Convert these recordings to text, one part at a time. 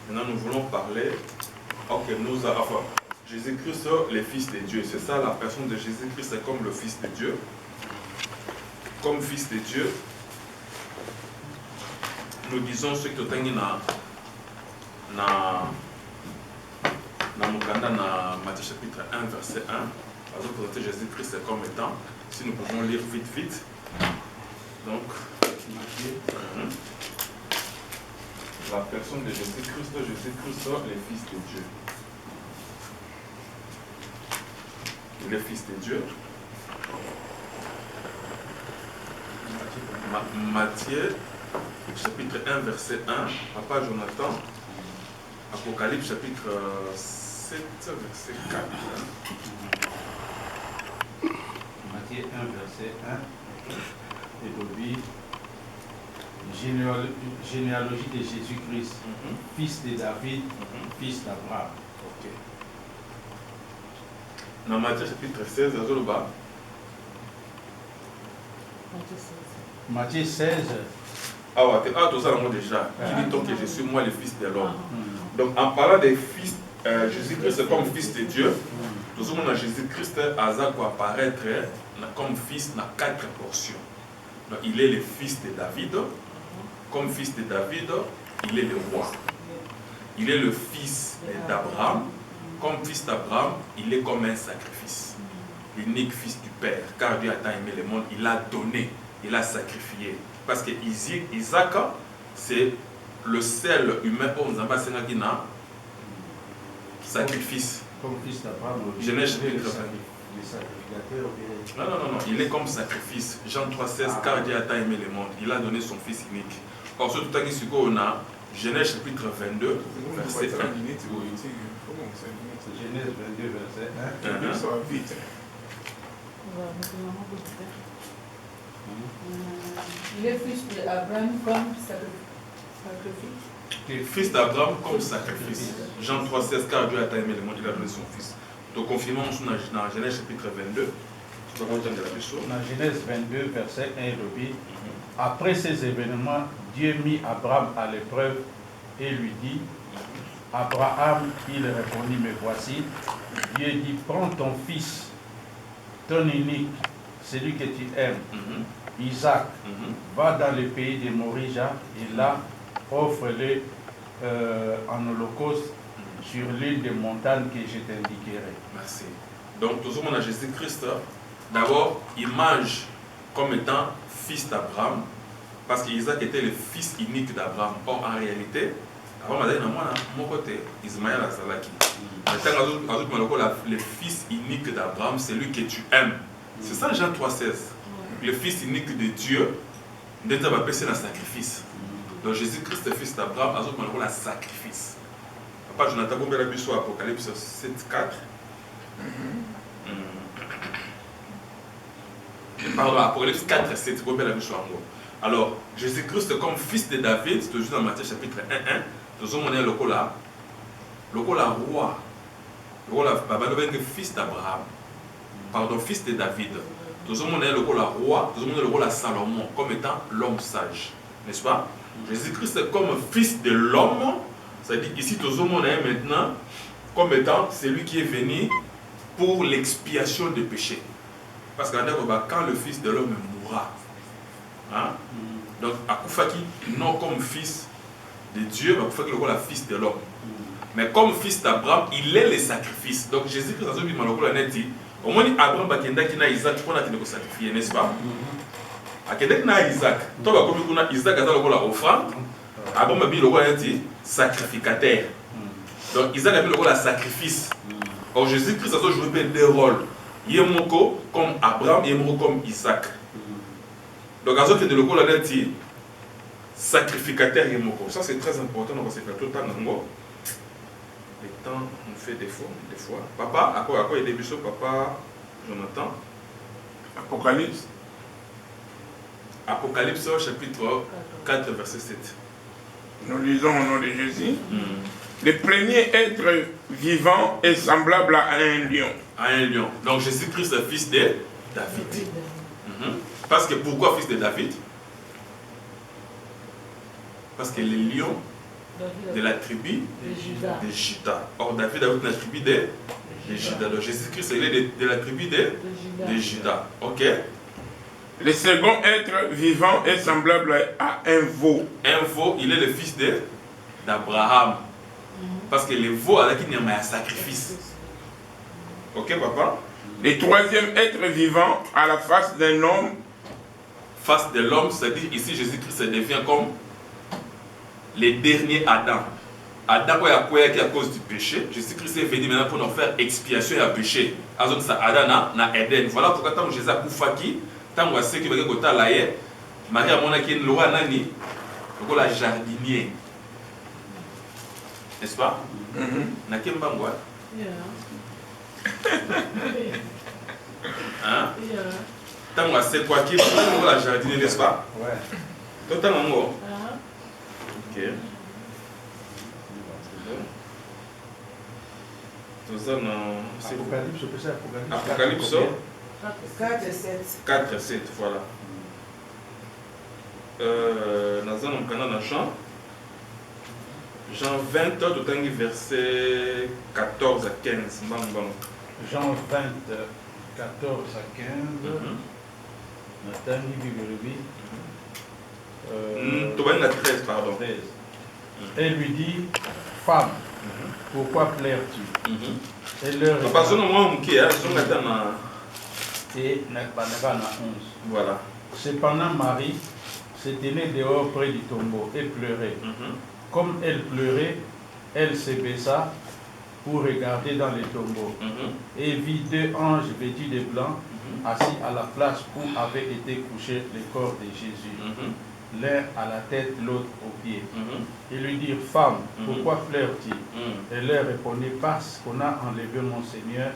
Maintenant, nous voulons parler. Ok, enfin, Jésus-Christ, le Fils de Dieu. C'est ça, la personne de Jésus-Christ, c'est comme le Fils de Dieu. Comme Fils de Dieu, nous disons ce que tu as dit dans Matthieu chapitre 1, verset 1. Par exemple, présenter Jésus-Christ comme étant, si nous pouvons lire vite. Donc, la personne de Jésus-Christ, le Fils de Dieu. Le Fils de Dieu. Matthieu, chapitre 1, verset 1. Papa Jonathan. Apocalypse, chapitre 7, verset 4. Matthieu 1, verset 1. Et David. Généalogie de Jésus-Christ, fils de David, fils d'Abraham. Ok. Dans Matthieu chapitre 16, à Zoloba. Matthieu 16. Ah ouais, tout ça, moi déjà. Qui dit donc que je suis moi le fils de l'homme. Donc en parlant des fils, Jésus-Christ comme fils de Dieu, nous avons Jésus-Christ à apparaître comme fils dans 4 portions. Donc il est le fils de David. Comme fils de David, il est le roi. Il est le fils d'Abraham. Comme fils d'Abraham, il est comme un sacrifice. L'unique fils du Père. Car Dieu a tant aimé le monde, il a donné, il a sacrifié. Parce que Isaac, c'est le seul humain où nous avons un sacrifice. Comme fils d'Abraham, Genèse chapitre 20. Non, il est comme sacrifice. Jean 3,16, car Dieu a tant aimé le monde, il a donné son fils unique. Or, ce tout à on a Genèse chapitre 22, verset 1. Genèse 22, verset 1. Il est fils d'Abraham comme sacrifice. Fils d'Abraham comme sacrifice. Jean 3,16, car Dieu a tant aimé le monde, il a donné son fils. Donc, confirmons dans Genèse chapitre 22. Dans Genèse 22, verset 1 et 2. Après ces événements, Dieu mit Abraham à l'épreuve et lui dit, Abraham, il répondit, me voici. Dieu dit, prends ton fils, ton unique, celui que tu aimes, Isaac, va dans le pays de Morija et là, offre-le en holocauste sur l'île des montagnes que je t'indiquerai. Merci. Donc, tout le monde a Jésus-Christ. D'abord, il mange comme étant fils d'Abraham, parce qu'Isaac était le fils unique d'Abraham. Or, en réalité, Abraham a dit, mon côté, Ismaël a Salaki. Le fils unique d'Abraham, c'est lui que tu aimes. C'est ça Jean 3,16. Le fils unique de Dieu, c'est un sacrifice. Donc Jésus-Christ, le fils d'Abraham, a un sacrifice. Papa Jonathan, vous verrez sur Apocalypse 7,4. Pardon, Apocalypse 4, 7, vous verrez sur moi. Alors, Jésus-Christ comme fils de David, toujours dans Matthieu chapitre 1, 1, nous sommes le roi. Le roi, fils d'Abraham, pardon, fils de David. Nous sommes le roi, nous sommes le roi Salomon, comme étant l'homme sage. N'est-ce pas? Jésus-Christ comme fils de l'homme, c'est-à-dire ici, nous sommes maintenant comme étant celui qui est venu pour l'expiation des péchés. Parce que quand le fils de l'homme mourra, hein? Donc, Akoufaki, non comme fils de Dieu, mais Akoufaki le roi fils de l'homme. Mais comme fils d'Abraham, il est le sacrifice. Donc, Jésus-Christ a dit, au moins, Abraham a dit Isaac pour sacrifier, n'est-ce pas? Isaac, Isaac a dit offrande, Abraham a dit le roi sacrificateur. Donc, Isaac a dit le roi sacrifice. Or, Jésus-Christ a joué deux rôles. Yemoko comme Abraham, Yemoko comme Isaac. Donc, à ce que le rôle a dit sacrificateur Yemoko. Ça, c'est très important, on va se faire tout le temps. Le temps nous fait des fois. Papa, à quoi est début papa Jonathan? Apocalypse. Apocalypse chapitre 4, verset 7. Nous lisons au nom de Jésus. Le premier être vivant est semblable à un lion. À un lion. Donc Jésus-Christ est fils de David. Parce que pourquoi fils de David? Parce que les lions de la tribu de Juda. Or, David a eu la tribu de Juda. Donc, Jésus-Christ, il est de la tribu de Juda. Ok. Le second être vivant est semblable à un veau. Un veau, il est le fils d'Abraham. Parce que le veau, il y a un sacrifice. Ok, papa? Le troisième être vivant à la face d'un homme. Face de l'homme, c'est-à-dire ici Jésus-Christ devient comme le dernier Adam. Adam qui est à cause du péché. Jésus-Christ est venu maintenant pour nous faire expiation et péché. Azon ça Adam na Eden. Voilà pourquoi tant Jésus a koufaki, tant on sait qu'il va kota laye, Marie a mona ki loi nani, la jardinier. N'est-ce pas? Na kembangwa. Hein? Tant on sait quoi qui pour la jardinier, n'est-ce pas? Ouais. Totalement mort. Ok. Apocalypse 4 et 7, voilà. Nous allons dans Jean 20, tout verset 14 à 15. Jean 20, 14 à 15. Nathan 13, pardon. 13. Elle lui dit, femme, pourquoi pleures-tu? Elle leur répond, et voilà. Cependant, Marie se tenait dehors près du tombeau et pleurait. Comme elle pleurait, elle se baissa pour regarder dans le tombeau et vit deux anges vêtus de blanc assis à la place où avait été couché le corps de Jésus. L'un à la tête, l'autre aux pieds. Ils lui dirent, femme, pourquoi pleures-tu? Elle leur répondit, parce qu'on a enlevé mon Seigneur,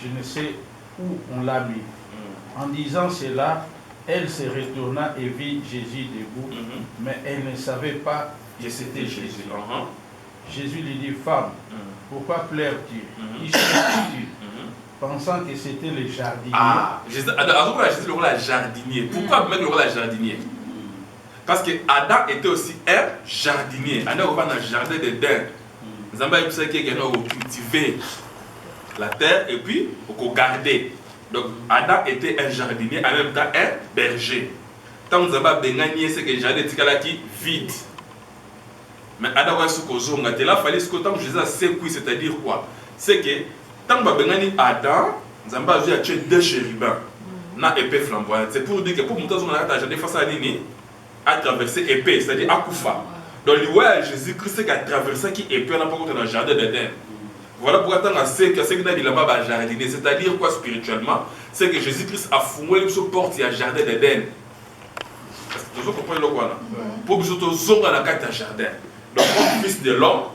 je ne sais où on l'a mis. En disant cela, elle se retourna et vit Jésus debout, mais elle ne savait pas que c'était Jésus. Jésus lui dit, femme, pourquoi pleures-tu? Qui cherches-tu? Pensant que c'était le jardinier. Ah, Jésus le rôle jardinier. Pourquoi mettre le rôle jardinier? Parce que Adam était aussi un jardinier. Adam va dans le jardin d'Éden. Nous avons cultiver la terre et puis on garder. Donc Adam était un jardinier, en même temps un berger. Tant nous avons gagné, c'est que le jardin était vide. Mais Adam va se causer. Il a fallu que tant Jésus a sécuit, c'est-à-dire quoi? C'est que tant que nous Adam, nous avons tué deux chérubins. Na épée flamboyante. C'est pour dire que pour monter sur la jardin face à Nini, a traversé épée, c'est-à-dire à Koufa. Donc, Jésus-Christ qui a traversé qui épée, on n'a pas compté dans le jardin d'Éden. Voilà pourquoi on a ce qu'il a dit là-bas, jardinier. C'est-à-dire quoi spirituellement? C'est que Jésus-Christ a fouillé sur porte, il y a jardin d'Éden. Est-ce que vous comprenez le quoi là? Pour que vous soyez dans la carte jardin. Donc, comme fils de l'homme,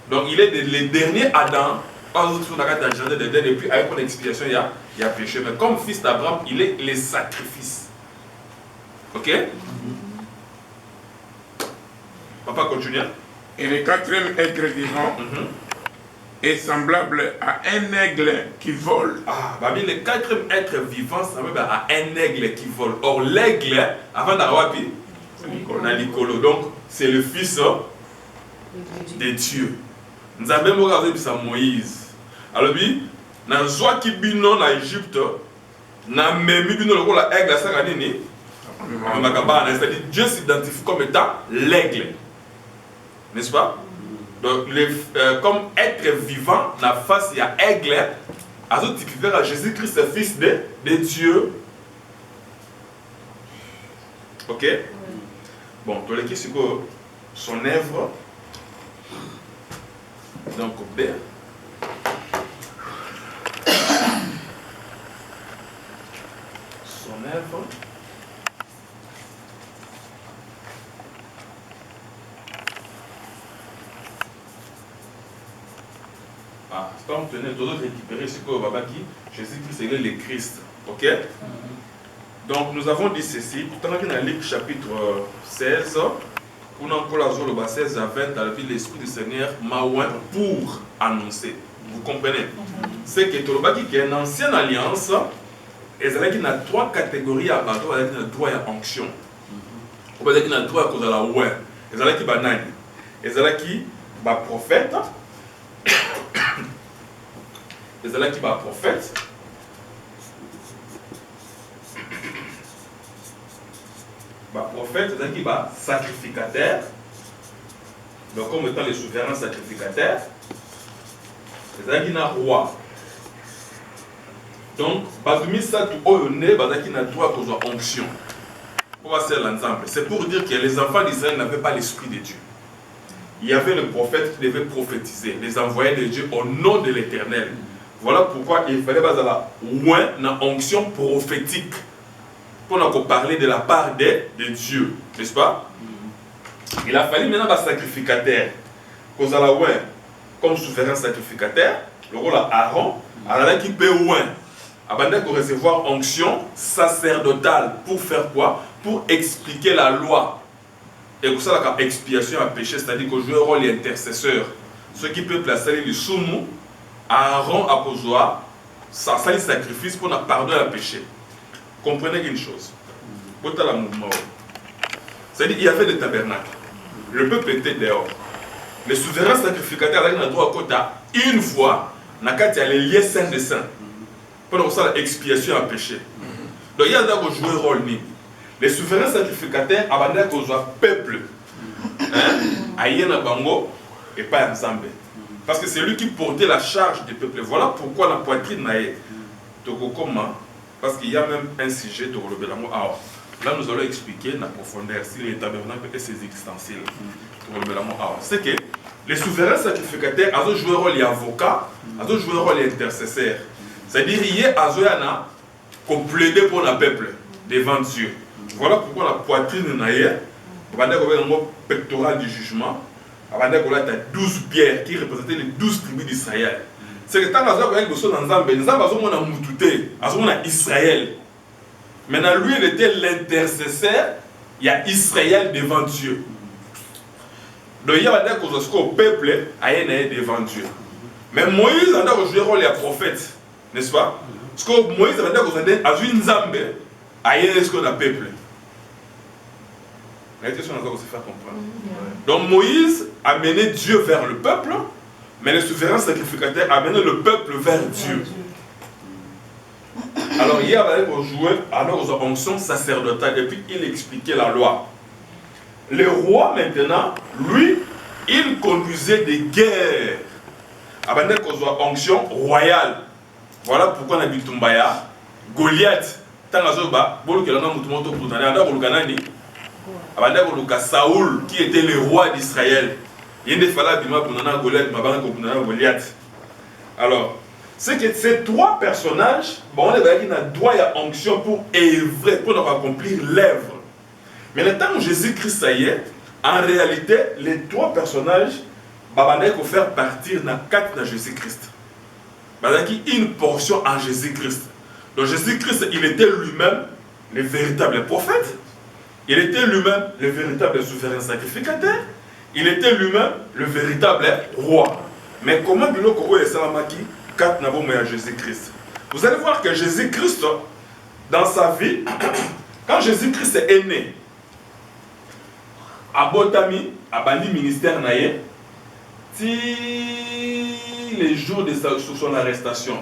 donc il est le dernier Adam, quand vous sur la carte jardin d'Éden, et puis avec une expiation, il y a péché. Mais comme fils d'Abraham, il est le sacrifice. Ok? Papa continue. Et le quatrième être vivant est semblable à un aigle qui vole. Ah, bah le quatrième être vivant semble à un aigle qui vole. Or, l'aigle, avant d'avoir on a l'icolo. Donc, c'est le fils de Dieu. Nous avons même regardé ça Moïse. Alors, dans le joie qui bino en Égypte, dans le même bino le rôle aigle à Saganini. C'est-à-dire Dieu s'identifie comme étant l'aigle. N'est-ce pas? Donc, comme être vivant, la face, il y a aigle. À ce type à Jésus-Christ, le fils de Dieu. Ok? Bon, tu as l'écrit sur son œuvre. Donc, B. Son œuvre. Ah, quand on tenait d'autres récupérer ce que Babaki, Jésus-Christ est le Christ. Ok? Donc nous avons dit ceci, tout dans le livre chapitre 16, on a encore la zone 16 à 20, à l'Esprit du Seigneur m'a oint pour annoncer. Vous comprenez? C'est que Tolobaki qui est une ancienne alliance, et il y a trois catégories à battre, il y a droit à onction. Il y a droit à cause de la ouin. Il y a banani. ezalaki ba prophète ezalaki ba prophète ezalaki ba sacrificateur, donc comme étant les souverains sacrificateurs, ezalaki na roi. Donc bazumi satu oyo ne bazaki na droit kozwa onction. C'est pour dire que les enfants d'Israël n'avaient pas l'esprit de Dieu. Il y avait le prophète qui devait prophétiser, les envoyés de Dieu au nom de l'Éternel. Voilà pourquoi il fallait moins une onction prophétique pour parler de la part de Dieu, n'est-ce pas? Il a fallu maintenant un sacrificateur, comme souverain sacrificateur, le rôle Aaron, qui peut recevoir onction sacerdotale pour faire quoi? Pour expliquer la loi. Et pour ça, la expiation à péché, c'est-à-dire que jouer un rôle d'intercesseur. Ce qui peut placer le soumou, Aaron a besoin ça le sacrifice pour pardonner le péché. Comprenez une chose. C'est-à-dire qu'il y avait le tabernacle. Le peuple était dehors. Le souverain sacrificateur avait le droit à quota une fois, il y a les liens saints de saints. Pour ça, l'expiation à péché. Donc il y a d'abord joué un rôle. Les souverains sacrificateurs abandonnent le peuple. Aïena Bango et pas ensemble. Parce que c'est lui qui portait la charge du peuple. Voilà pourquoi la poitrine n'a comment. Parce qu'il y a même un sujet de Rolobelamo. Là, nous allons expliquer la profondeur si les tabernacles et ses ustensiles. C'est que les souverains sacrificateurs ont joué un rôle d'avocat, ont joué un rôle d'intercesseur. C'est-à-dire qu'il y a qu'on plaidait pour le peuple devant Dieu. Voilà pourquoi la poitrine n'a pas un pectoral du jugement. Il y a 12 pierres qui représentaient les 12 tribus d'Israël. C'est que quand on a vu Israël. Maintenant, lui, il était l'intercesseur. Il y a Israël devant Dieu. Donc, il y a un peuple devant Dieu. Mais Moïse a joué le rôle de prophète. N'est-ce pas? Parce que Moïse a joué une zambe. Ce qu'on a peuple. Donc Moïse a mené Dieu vers le peuple, mais le souverain sacrificateur a mené le peuple vers Dieu. Alors il y avait joué alors aux onctions sacerdotales et puis il expliquait la loi. Le roi maintenant, lui, il conduisait des guerres. Avec aux onctions royales. Voilà pourquoi on a dit Tumbaya, Goliath. Saoul qui était le roi d'Israël. Alors, c'est que ces trois personnages, on a droit à onction pour œuvrer, pour accomplir l'œuvre. Mais le temps où Jésus-Christ ça y est, en réalité, les trois personnages vont faire partir dans quatre de Jésus-Christ. Une portion en Jésus-Christ. Donc Jésus-Christ, il était lui-même le véritable prophète. Il était lui-même le véritable souverain sacrificateur. Il était lui-même le véritable roi. Mais comment Biloko et Salamaki, quatre n'avons à Jésus-Christ? Vous allez voir que Jésus-Christ, dans sa vie, quand Jésus-Christ est né, à Botami, à Bani ministère Naye, les jours de son arrestation,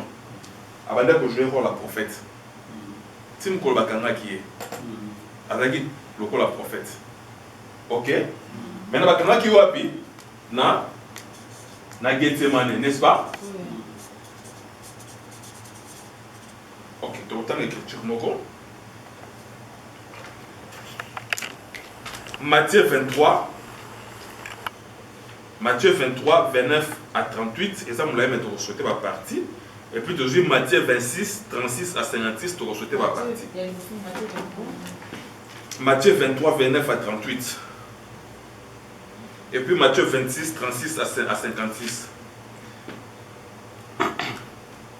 avant de jouer la prophète. Tim Kolbakanga qui est. Avec le la prophète. Ok? Maintenant, Bakanga qui est na Gethsemane, n'est-ce pas? Ok, tu as autant d'écriture. Matthieu 23. Matthieu 23, 29 à 38, et ça, vous l'avez mis au souhaité ma partie. Et puis, toujours Matthieu 26, 36 à 56, tu as souhaité ma partie. Matthieu 23, 29 à 38. Et puis Matthieu 26, 36 à 56.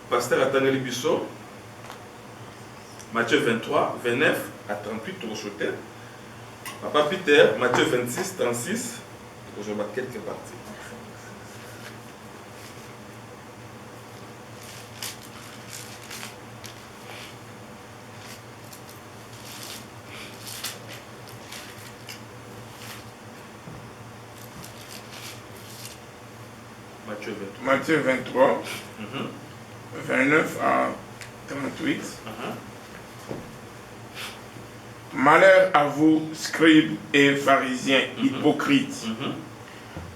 Pasteur Ataneli Bisso. Matthieu 23, 29 à 38, tu as souhaité. Papa Peter, Matthieu 26, 36. Je vais mettre quelques parties. Matthieu 23, 29 à 38. Malheur à vous, scribes et pharisiens, hypocrites,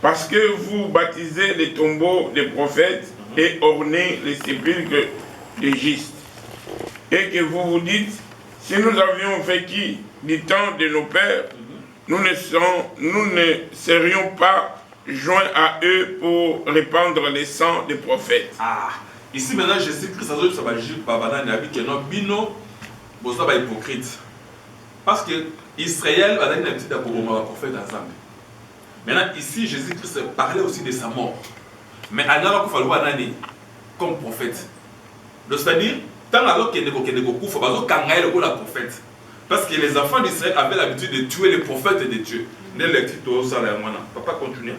parce que vous baptisez les tombeaux des prophètes et ornez les sépulcres des justes, et que vous vous dites, si nous avions vécu du temps de nos pères, nous ne serions pas joints à eux pour répandre les sangs des prophètes. Ah, ici maintenant Jésus-Christ, ça va dire que non, bino, vous êtes hypocrite. Parce que Israël a donné une petite prophète ensemble. Maintenant, ici, Jésus-Christ parlait aussi de sa mort. Mais il a fallu comme prophète. C'est-à-dire, tant alors qu'il y a des prophète. Parce que les enfants d'Israël avaient l'habitude de tuer les prophètes de Dieu. Papa, continue.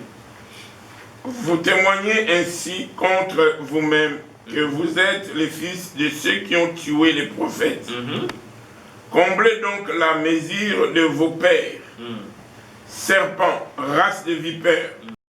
Vous témoignez ainsi contre vous-même que vous êtes les fils de ceux qui ont tué les prophètes. Comblez donc la mesure de vos pères. Serpents, race de vipères,